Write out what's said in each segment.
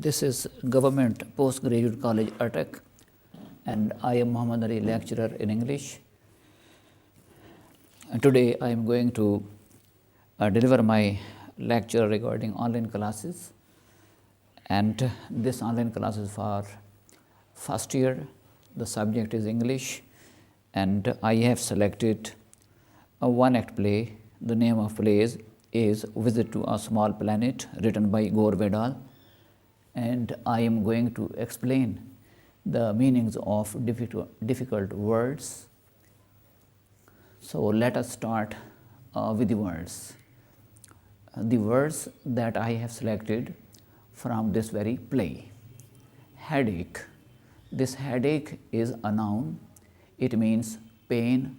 This is Government Postgraduate College, Attack, and I am Muhammad Ali, lecturer in English. And today I am going to deliver my lecture regarding online classes, and this online class is for first year. The subject is English, and I have selected a one-act play. The name of play is Visit to a Small Planet, written by Gore Vidal. And I am going to explain the meanings of difficult words. So let us start with the words. The words that I have selected from this very play. Headache. This headache is a noun. It means pain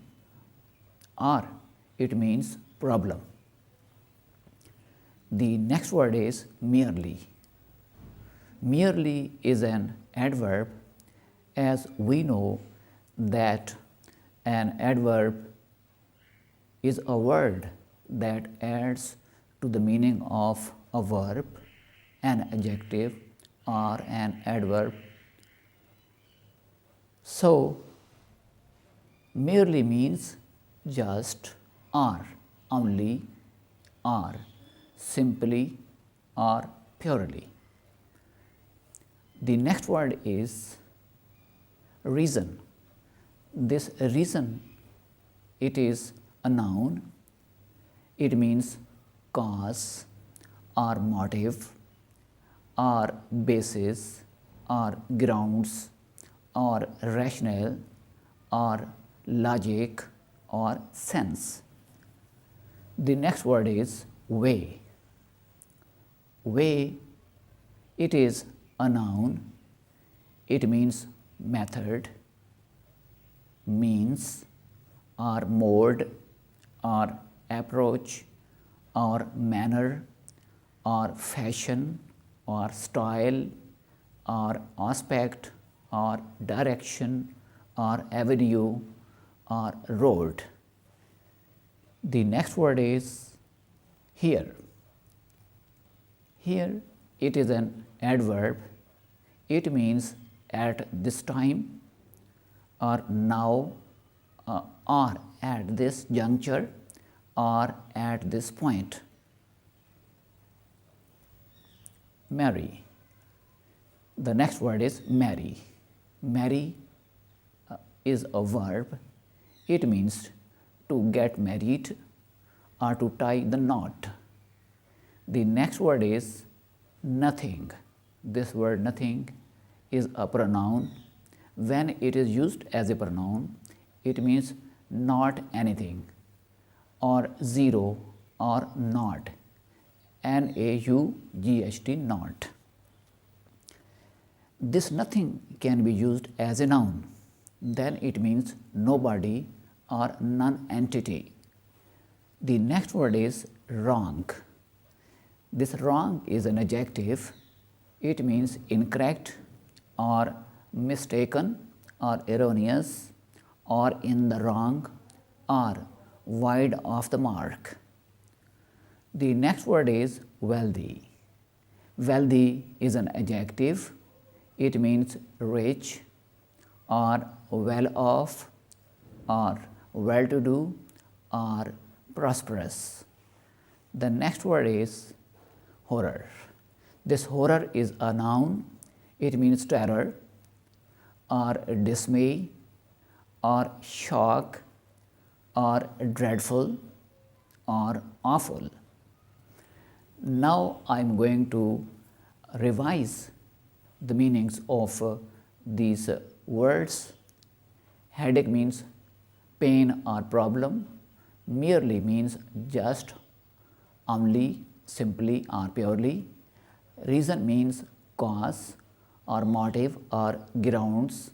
or it means problem. The next word is merely. Merely is an adverb, as we know that an adverb is a word that adds to the meaning of a verb, an adjective, or an adverb. So, merely means just, or only, or simply, or purely. The next word is reason. This reason, it is a noun. It means cause or motive or basis or grounds or rationale or logic or sense. The next word is way. Way, it is a noun. It means method, means, or mode, or approach, or manner, or fashion, or style, or aspect, or direction, or avenue, or road. The next word is here. Here, it is an adverb. It means at this time, or now, or at this juncture, or at this point. Marry. The next word is marry. Marry is a verb. It means to get married or to tie the knot. The next word is nothing. This word nothing is a pronoun. When it is used as a pronoun, it means not anything, or zero, or not. N-A-U-G-H-T, not. This nothing can be used as a noun. Then it means nobody or non-entity. The next word is wrong. This wrong is an adjective. It means incorrect or mistaken or erroneous or in the wrong or wide of the mark. The next word is wealthy. Wealthy is an adjective. It means rich or well off or well to do or prosperous. The next word is horror. This horror is a noun. It means terror or dismay or shock or dreadful or awful. Now I am going to revise the meanings of these words. Headache means pain or problem. Merely means just, only, simply, or purely. Reason means cause or motive or grounds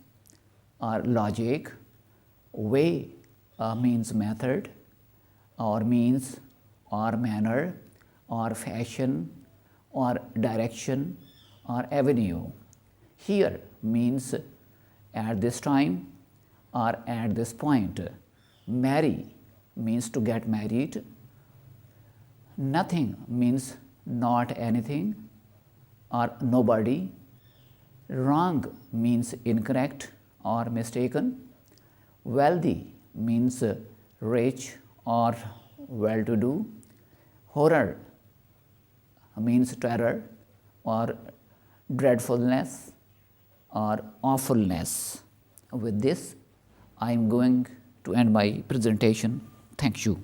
or logic. Way means method or means or manner or fashion or direction or avenue. Here means at this time or at this point. Marry means to get married. Nothing means not anything or nobody. Wrong means incorrect or mistaken. Wealthy means rich or well-to-do. Horror means terror or dreadfulness or awfulness. With this, I am going to end my presentation. Thank you.